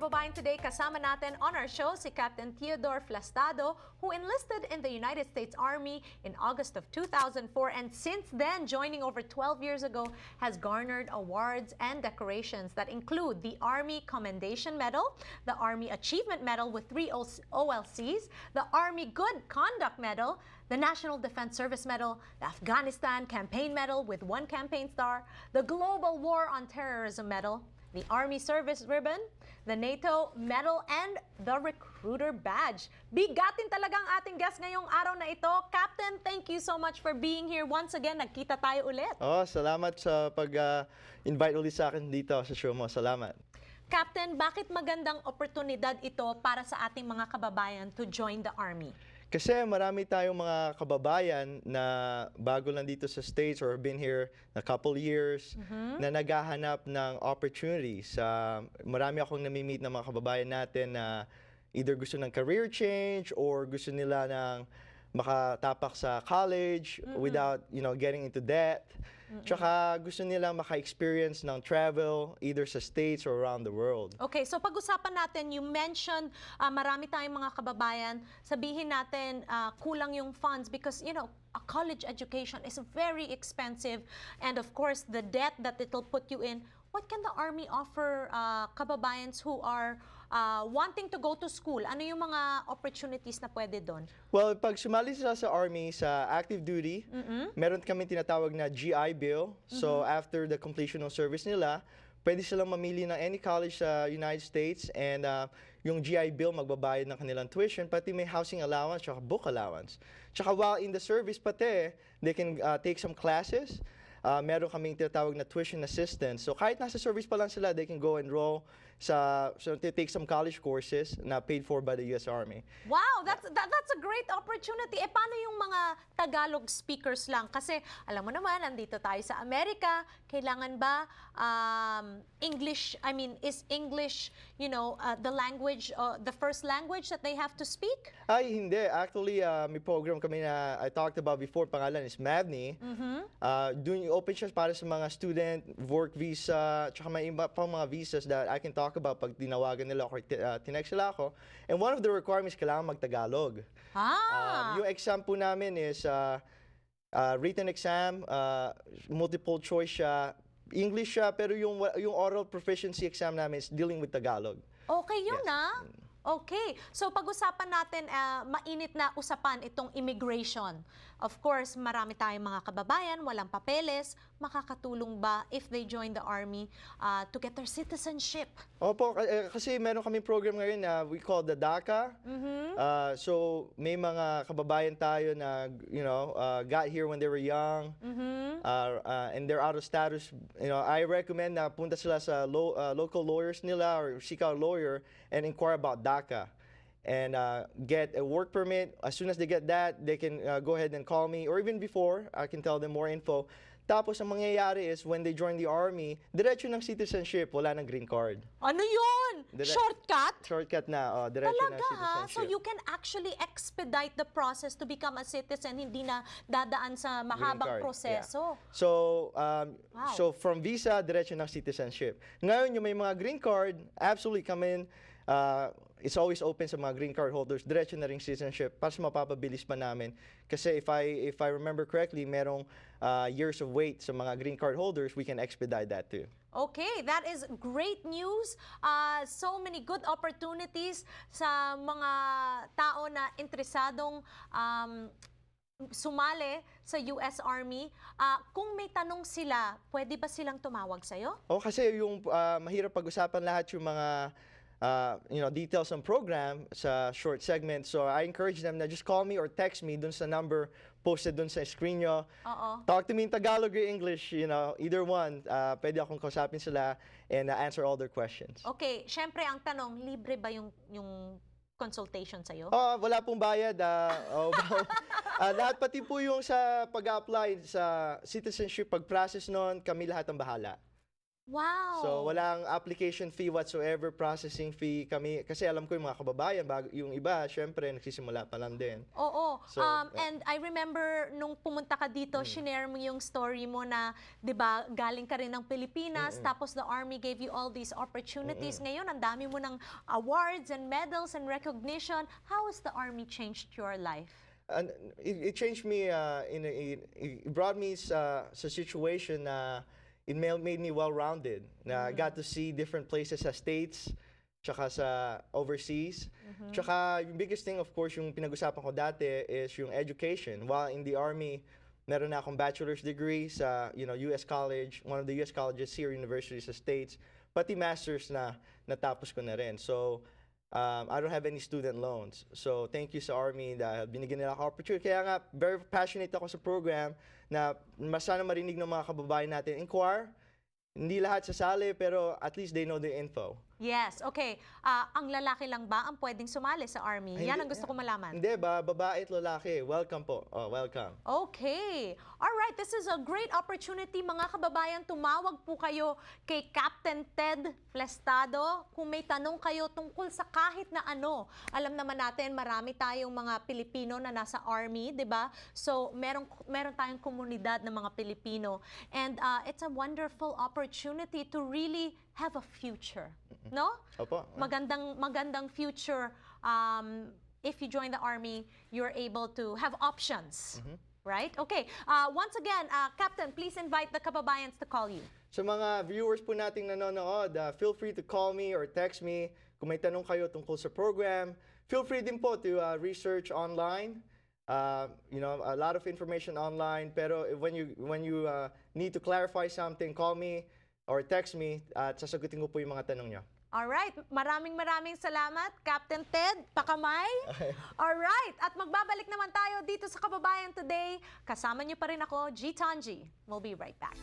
kababayan, today kasama natin on our show si Captain Theodore Flastado, who enlisted in the United States Army in August of 2004 and since then, joining over 12 years ago, has garnered awards and decorations that include the Army Commendation Medal, the Army Achievement Medal with 3 OLCs, the Army Good Conduct Medal, the National Defense Service Medal, the Afghanistan Campaign Medal with 1 campaign star, the Global War on Terrorism Medal, the Army Service Ribbon, the NATO Medal, and the Recruiter Badge. Bigatin talaga ang ating guest ngayong araw na ito. Captain, thank you so much for being here once again. Nagkita tayo ulit. Oh, salamat sa pag-invite ulit sa akin dito sa show mo. Salamat. Captain, bakit magandang oportunidad ito para sa ating mga kababayan to join the Army? Kasi marami tayong mga kababayan na bago lang dito sa States or been here a couple years na naghahanap ng opportunities. Marami akong nami-meet ng mga kababayan natin na either gusto ng career change or gusto nila ng makatapak sa college without, getting into debt. Tsaka gusto nila maka-experience ng travel either sa States or around the world. Okay, so pag-usapan natin, you mentioned marami tayong mga kababayan, sabihin natin kulang yung funds because, a college education is very expensive and of course the debt that it'll put you in. What can the Army offer kababayans who are wanting to go to school? Ano yung mga opportunities na pwede doon? Well, pag sumali sila sa Army, sa active duty, meron kami tinatawag na GI Bill. So after the completion ng service nila, pwede silang mamili ng any college sa United States and yung GI Bill magbabayad ng kanilang tuition, pati may housing allowance, tsaka book allowance. Tsaka while in the service pati, they can take some classes. Meron kaming tinatawag na tuition assistance. So kahit nasa service pa lang sila, they can go enroll to take some college courses na paid for by the U.S. Army. Wow, that's a great opportunity. Paano yung mga Tagalog speakers lang? Kasi alam mo naman, nandito tayo sa Amerika, kailangan ba English, is English, the language, the first language that they have to speak? Ay, hindi. Actually, may program kami na I talked about before, pangalan is MAVNI. Doon yung open siya para sa mga student, work visa, tsaka may iba pang mga visas that I can talk about pag tinawagan nila ako, tinext nila ako. And one of the requirements, kailangan mag-Tagalog. Yung exam po namin is written exam, multiple choice siya, English siya, pero yung oral proficiency exam namin is dealing with Tagalog. Okay yun Okay. So pag-usapan natin, mainit na usapan itong immigration. Of course, marami tayong mga kababayan, walang papeles. Makakatulong ba if they join the Army to get their citizenship? Opo, kasi meron kaming program ngayon na we call the DACA. So may mga kababayan tayo na, got here when they were young and they're out of status. I recommend na punta sila sa local lawyers nila or seek out a lawyer and inquire about DACA and get a work permit. As soon as they get that, they can go ahead and call me, or even before, I can tell them more info. Tapos, ang mangyayari is, when they join the Army, diretso ng citizenship, wala ng green card. Ano yun? Shortcut? Shortcut na, diretso ng citizenship. So you can actually expedite the process to become a citizen, hindi na dadaan sa mahabang proseso. Yeah. So, so from visa, diretso ng citizenship. Ngayon, yung may mga green card, absolutely come in. It's always open sa mga green card holders, diretso na rin citizenship para sa mapapabilis pa namin. Kasi if I remember correctly, merong years of wait sa mga green card holders, we can expedite that too. Okay, that is great news. So many good opportunities sa mga tao na interesadong sumali sa US Army. Kung may tanong sila, pwede ba silang tumawag sa'yo? Kasi yung mahirap pag-usapan lahat yung mga details ng program sa short segment. So I encourage them na just call me or text me dun sa number posted dun sa screen nyo. Talk to me in Tagalog or English, either one. Pwede akong kausapin sila and answer all their questions. Okay, syempre ang tanong, libre ba yung consultation sa'yo? Wala pong bayad. Lahat pati po yung sa pag-apply sa citizenship, pag-process nun, kami lahat ang bahala. Wow. So walang application fee whatsoever, processing fee kami. Kasi alam ko yung mga kababayan, yung iba, syempre, nagsisimula pa lang din. Oo. So, And I remember nung pumunta ka dito, shinare mo yung story mo na, 'di ba, galing ka rin ng Pilipinas, tapos the Army gave you all these opportunities. Ngayon, ang dami mo ng awards and medals and recognition. How has the Army changed your life? And it changed me, it brought me sa situation na it made me well-rounded. Na I got to see different places sa States, tsaka sa overseas. Tsaka yung biggest thing, of course, yung pinag-usapan ko dati is yung education. While in the Army, meron na akong bachelor's degree sa US College, one of the US colleges here, University sa States. Pati master's na natapos ko na rin. So, I don't have any student loans. So, thank you sa Army dahil binigyan nila ako opportunity. Kaya nga, very passionate ako sa program na mas sana marinig ng mga kababayan natin. Inquire, hindi lahat sasali, pero at least they know the info. Yes, okay. Ang lalaki lang ba ang pwedeng sumali sa Army? Ay, Yan hindi- ang gusto ko malaman. Hindi ba? Babae at lalaki. Welcome po. Oh, welcome. Okay. All right, this is a great opportunity. Mga kababayan, tumawag po kayo kay Captain Ted Flestado kung may tanong kayo tungkol sa kahit na ano. Alam naman natin, marami tayong mga Pilipino na nasa Army, di ba? So, meron tayong komunidad ng mga Pilipino. And it's a wonderful opportunity to really have a future. No? Opo. Magandang future. If you join the Army, you're able to have options. Right? Okay. Once again, Captain, please invite the kababayans to call you. Sa mga viewers po nating nanonood, feel free to call me or text me kung may tanong kayo tungkol sa program. Feel free din po to research online. A lot of information online. Pero when you need to clarify something, call me or text me at sasagutin ko po yung mga tanong niyo. Alright, maraming salamat, Captain Ted Pakamay. Alright, at magbabalik naman tayo dito sa Kababayan Today. Kasama niyo pa rin ako, G. Tanji. We'll be right back.